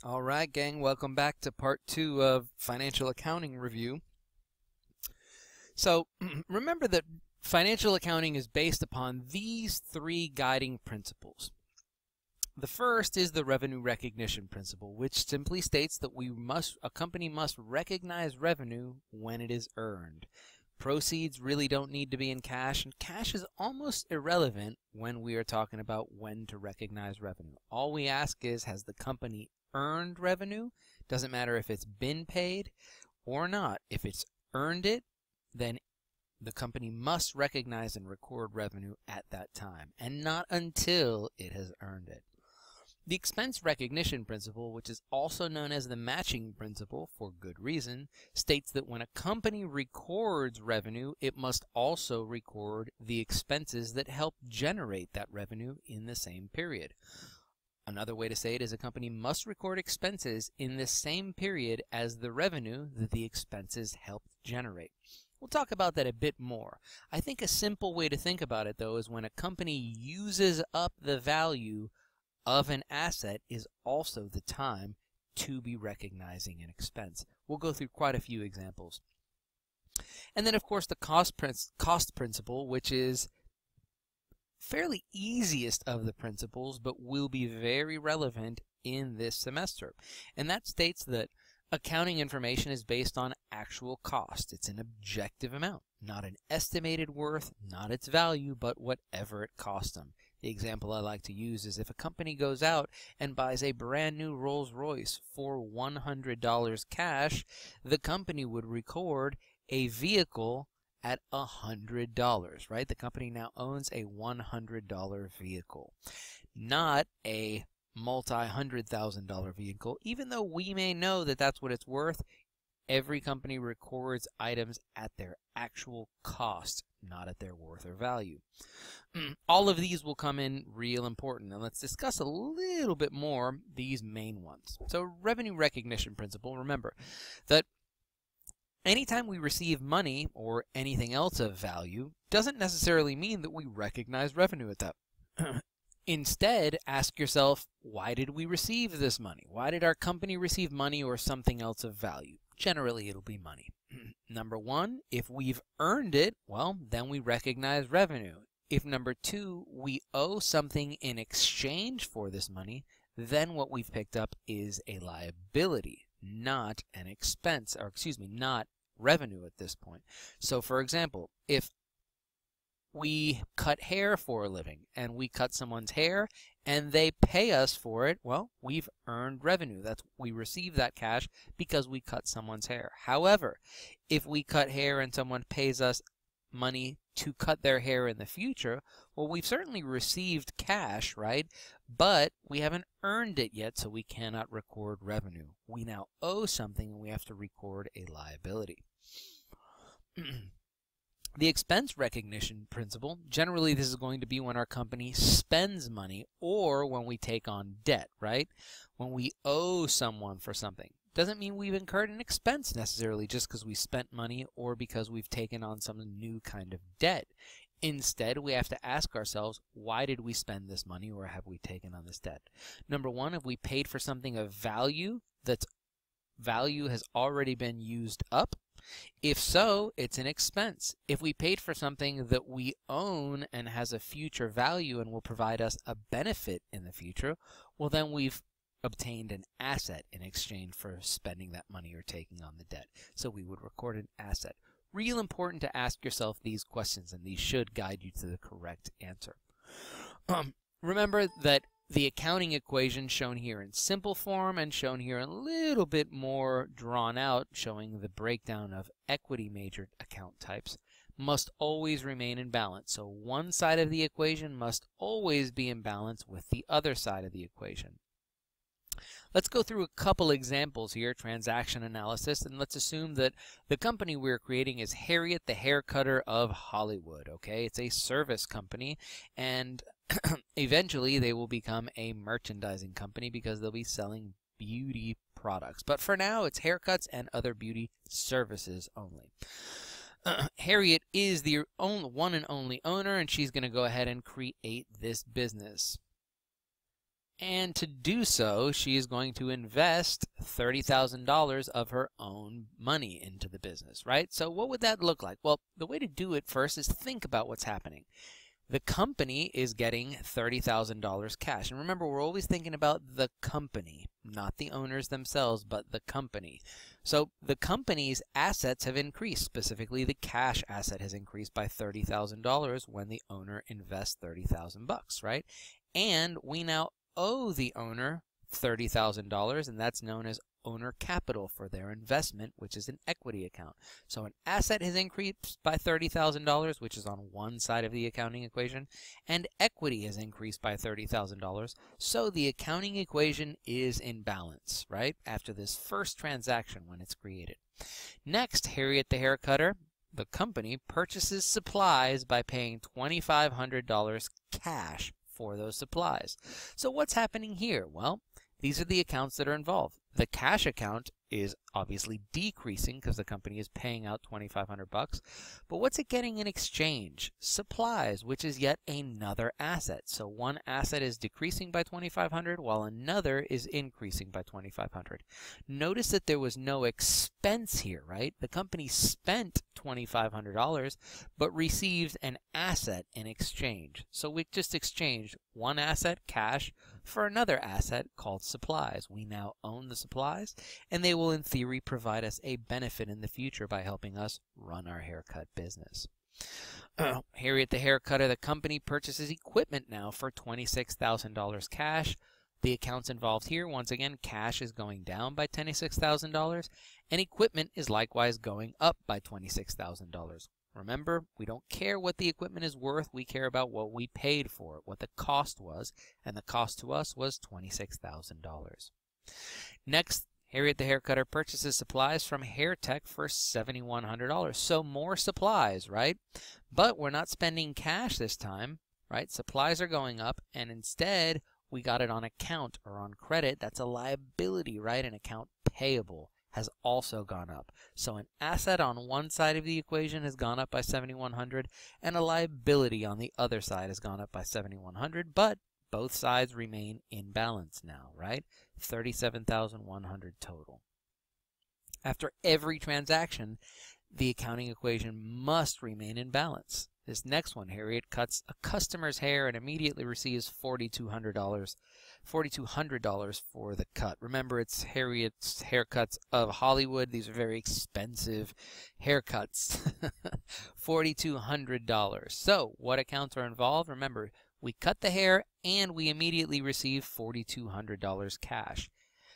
All right, gang, welcome back to part 2 of Financial Accounting Review. So, remember that financial accounting is based upon these 3 guiding principles. The first is the revenue recognition principle, which simply states that a company must recognize revenue when it is earned. Proceeds really don't need to be in cash, and cash is almost irrelevant when we are talking about when to recognize revenue. All we ask is, has the company earned revenue? Doesn't matter if it's been paid or not. If it's earned it, then the company must recognize and record revenue at that time, and not until it has earned it. The expense recognition principle, which is also known as the matching principle for good reason, states that when a company records revenue, it must also record the expenses that help generate that revenue in the same period. Another way to say it is a company must record expenses in the same period as the revenue that the expenses helped generate. We'll talk about that a bit more. I think a simple way to think about it, though, is when a company uses up the value of an asset is also the time to be recognizing an expense. We'll go through quite a few examples. And then, of course, the cost principle, which is fairly easiest of the principles, but will be very relevant in this semester. And that states that accounting information is based on actual cost. It's an objective amount, not an estimated worth, not its value, but whatever it cost them. The example I like to use is if a company goes out and buys a brand new Rolls-Royce for $100 cash, the company would record a vehicle at $100, right? The company now owns a $100 vehicle, not a multi-$100,000 vehicle. Even though we may know that that's what it's worth, every company records items at their actual cost, not at their worth or value. All of these will come in real important, and let's discuss a little bit more these main ones. So, revenue recognition principle, remember that anytime we receive money or anything else of value doesn't necessarily mean that we recognize revenue at that. Instead, ask yourself, why did we receive this money? Why did our company receive money or something else of value? Generally, it'll be money. Number 1, if we've earned it, well, then we recognize revenue. If number 2, we owe something in exchange for this money, then what we've picked up is a liability, not an expense, or not revenue at this point. So, for example, if we cut hair for a living and we cut someone's hair and they pay us for it, well, we've earned revenue. We receive that cash because we cut someone's hair. However, if we cut hair and someone pays us money to cut their hair in the future, well, we've certainly received cash, right? But we haven't earned it yet, so we cannot record revenue. We now owe something and we have to record a liability. The expense recognition principle, generally this is going to be when our company spends money or when we take on debt, right? When we owe someone for something. Doesn't mean we've incurred an expense necessarily just because we spent money or because we've taken on some new kind of debt. Instead, we have to ask ourselves, why did we spend this money or have we taken on this debt? Number 1, have we paid for something of value that's value has already been used up? If so, it's an expense. If we paid for something that we own and has a future value and will provide us a benefit in the future, well, then we've obtained an asset in exchange for spending that money or taking on the debt. So we would record an asset. Real important to ask yourself these questions, and these should guide you to the correct answer. Remember that the accounting equation shown here in simple form and shown here a little bit more drawn out, showing the breakdown of equity majored account types, must always remain in balance. So one side of the equation must always be in balance with the other side of the equation. Let's go through a couple examples here, transaction analysis, and let's assume that the company we're creating is Harriet the Hair Cutter of Hollywood, okay? It's a service company, and eventually they will become a merchandising company because they'll be selling beauty products. But for now, it's haircuts and other beauty services only. Harriet is the one and only owner, and she's going to go ahead and create this business. And to do so, she is going to invest $30,000 of her own money into the business, right? So what would that look like? Well, the way to do it first is think about what's happening. The company is getting $30,000 cash. And remember, we're always thinking about the company, not the owners themselves, but the company. So the company's assets have increased. Specifically, the cash asset has increased by $30,000 when the owner invests $30,000, right? And we now owe the owner $30,000, and that's known as owner capital for their investment, which is an equity account. So an asset has increased by $30,000, which is on one side of the accounting equation, and equity has increased by $30,000. So the accounting equation is in balance, right? After this first transaction when it's created. Next, Harriet the hair cutter, the company, purchases supplies by paying $2,500 cash for those supplies. So what's happening here? Well, these are the accounts that are involved. The cash account is obviously decreasing because the company is paying out $2,500. But what's it getting in exchange? Supplies, which is yet another asset. So one asset is decreasing by $2,500 while another is increasing by $2,500. Notice that there was no expense here, right? The company spent $2,500 but received an asset in exchange. So we just exchanged one asset, cash, for another asset called supplies. We now own the supplies, and they will in theory provide us a benefit in the future by helping us run our haircut business. Harriet the hair cutter, the company, purchases equipment now for $26,000 cash. The accounts involved here, once again, cash is going down by $26,000, and equipment is likewise going up by $26,000. Remember, we don't care what the equipment is worth. We care about what we paid for it, what the cost was, and the cost to us was $26,000. Next, Harriet the hair cutter purchases supplies from Hair Tech for $7,100. So more supplies, right? But we're not spending cash this time, right? Supplies are going up, and instead we got it on account or on credit. That's a liability, right? An account payable has also gone up. So an asset on one side of the equation has gone up by $7,100, and a liability on the other side has gone up by $7,100, but both sides remain in balance now, right? $37,100 total. After every transaction, the accounting equation must remain in balance. This next one, Harriet cuts a customer's hair and immediately receives $4,200 for the cut. Remember, it's Harriet's Haircuts of Hollywood. These are very expensive haircuts. $4,200. So what accounts are involved? Remember, we cut the hair and we immediately receive $4,200 cash.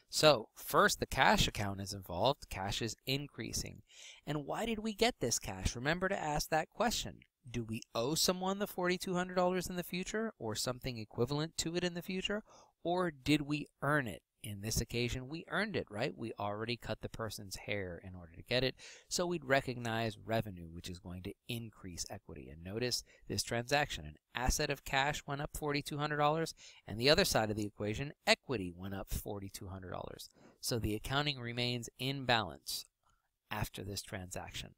So first, the cash account is involved. Cash is increasing. And why did we get this cash? Remember to ask that question. Do we owe someone the $4,200 in the future, or something equivalent to it in the future? Or did we earn it? In this occasion, we earned it, right? We already cut the person's hair in order to get it, so we'd recognize revenue, which is going to increase equity. And notice this transaction, an asset of cash went up $4,200, and the other side of the equation, equity, went up $4,200. So the accounting remains in balance after this transaction.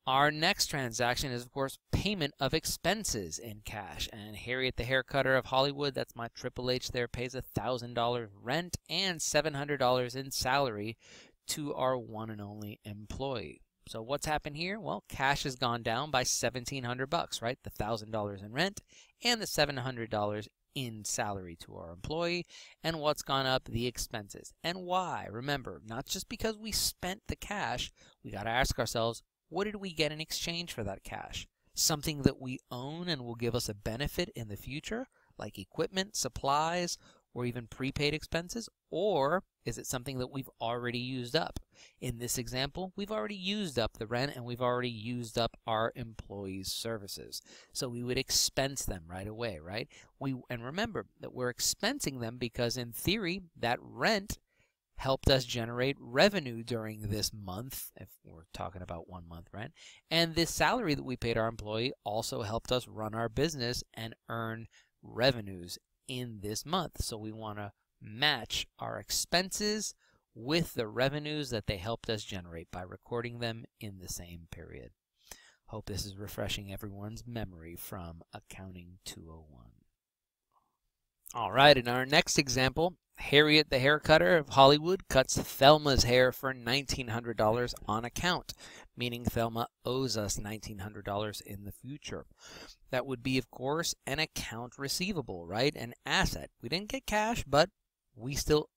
Our next transaction is, of course, payment of expenses in cash. And Harriet the hair cutter of Hollywood, that's my Triple H there, pays $1,000 rent and $700 in salary to our one and only employee. So what's happened here? Well, cash has gone down by $1,700, right? The $1,000 in rent and the $700 in salary to our employee. And what's gone up? The expenses. And why? Remember, not just because we spent the cash, we got to ask ourselves, what did we get in exchange for that cash? Something that we own and will give us a benefit in the future, like equipment, supplies, or even prepaid expenses? Or is it something that we've already used up? In this example, we've already used up the rent and we've already used up our employees' services. So we would expense them right away, right? And remember that we're expensing them because in theory, that rent helped us generate revenue during this month, if we're talking about 1 month rent. And this salary that we paid our employee also helped us run our business and earn revenues in this month. So we want to match our expenses with the revenues that they helped us generate by recording them in the same period. Hope this is refreshing everyone's memory from Accounting 201. All right, in our next example, Harriet the hair cutter of Hollywood cuts Thelma's hair for $1,900 on account, meaning Thelma owes us $1,900 in the future. That would be, of course, an account receivable, right? An asset. We didn't get cash, but we still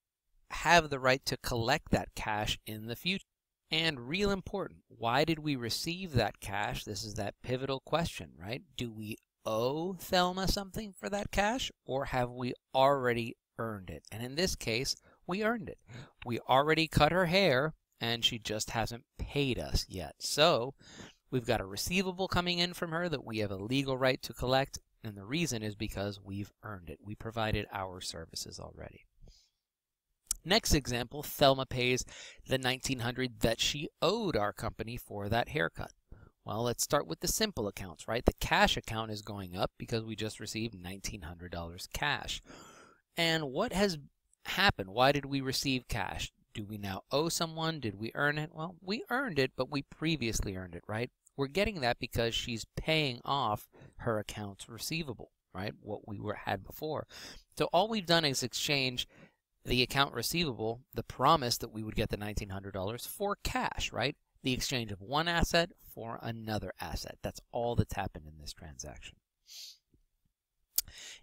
have the right to collect that cash in the future. And real important, why did we receive that cash? This is that pivotal question, right? Do we owe Thelma something for that cash, or have we already earned it? And in this case, we earned it. We already cut her hair, and she just hasn't paid us yet. So we've got a receivable coming in from her that we have a legal right to collect, and the reason is because we've earned it. We provided our services already. Next example, Thelma pays the $1,900 that she owed our company for that haircut. Well, let's start with the simple accounts, right? The cash account is going up because we just received $1,900 cash. And what has happened? Why did we receive cash? Do we now owe someone? Did we earn it? Well, we earned it, but we previously earned it, right? We're getting that because she's paying off her accounts receivable, right? What we had before. So all we've done is exchange the account receivable, the promise that we would get the $1,900, for cash, right? The exchange of one asset for another asset. That's all that's happened in this transaction.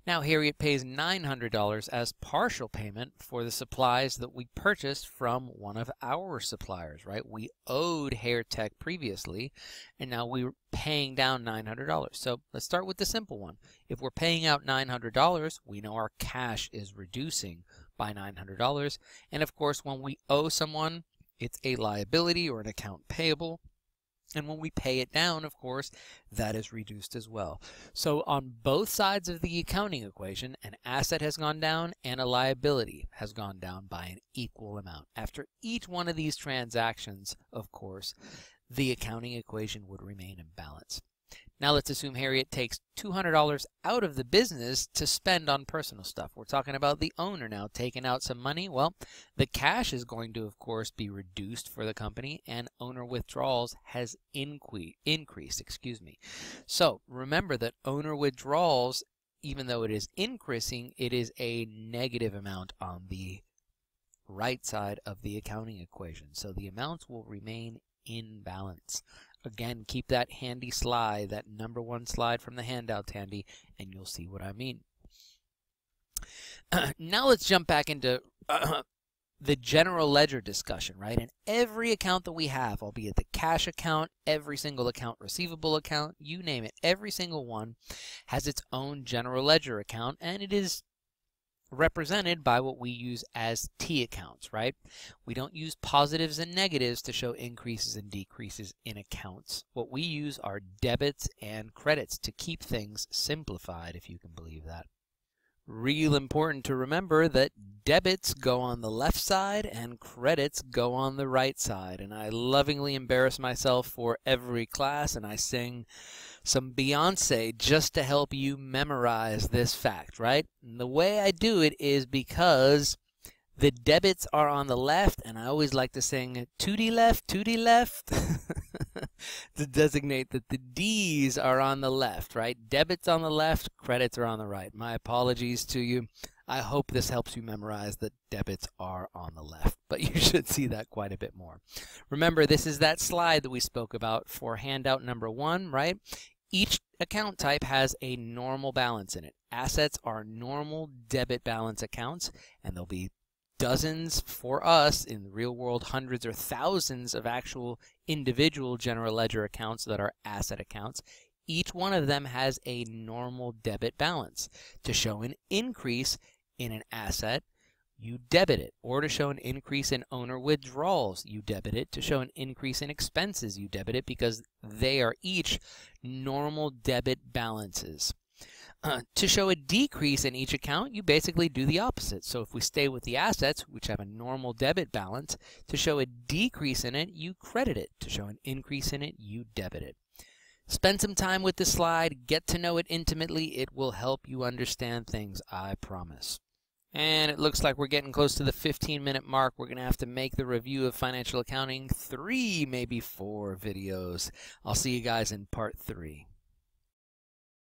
Now Harriet pays $900 as partial payment for the supplies that we purchased from one of our suppliers, right? We owed Hair Tech previously, and now we're paying down $900. So let's start with the simple one. If we're paying out $900, we know our cash is reducing by $900. And of course, when we owe someone, it's a liability or an account payable. And when we pay it down, of course, that is reduced as well. So on both sides of the accounting equation, an asset has gone down and a liability has gone down by an equal amount. After each one of these transactions, of course, the accounting equation would remain in balance. Now let's assume Harriet takes $200 out of the business to spend on personal stuff. We're talking about the owner now taking out some money. Well, the cash is going to, of course, be reduced for the company, and owner withdrawals has increased. So remember that owner withdrawals, even though it is increasing, it is a negative amount on the right side of the accounting equation. So the amounts will remain in balance. Again, keep that handy slide, that number 1 slide from the handout handy, and you'll see what I mean. Now let's jump back into the general ledger discussion, right? And every account that we have, albeit the cash account, every single account receivable account, you name it, every single one has its own general ledger account, and it is represented by what we use as T accounts, right? We don't use positives and negatives to show increases and decreases in accounts. What we use are debits and credits to keep things simplified, if you can believe that. Real important to remember that debits go on the left side and credits go on the right side. And I lovingly embarrass myself for every class, and I sing some Beyonce just to help you memorize this fact, right? And the way I do it is because the debits are on the left, and I always like to sing tootie left, to designate that the D's are on the left, right? Debits on the left, credits are on the right. My apologies to you. I hope this helps you memorize that debits are on the left, but you should see that quite a bit more. Remember, this is that slide that we spoke about for handout number 1, right? Each account type has a normal balance in it. Assets are normal debit balance accounts, and there'll be dozens for us, in the real world hundreds or thousands of actual individual general ledger accounts that are asset accounts. Each one of them has a normal debit balance. To show an increase in an asset, you debit it. Or to show an increase in owner withdrawals, you debit it. To show an increase in expenses, you debit it, because they are each normal debit balances. To show a decrease in each account, you basically do the opposite. So if we stay with the assets, which have a normal debit balance, to show a decrease in it, you credit it. To show an increase in it, you debit it. Spend some time with this slide, get to know it intimately. It will help you understand things, I promise. And it looks like we're getting close to the 15-minute mark. We're going to have to make the review of financial accounting 3, maybe 4 videos. I'll see you guys in part 3.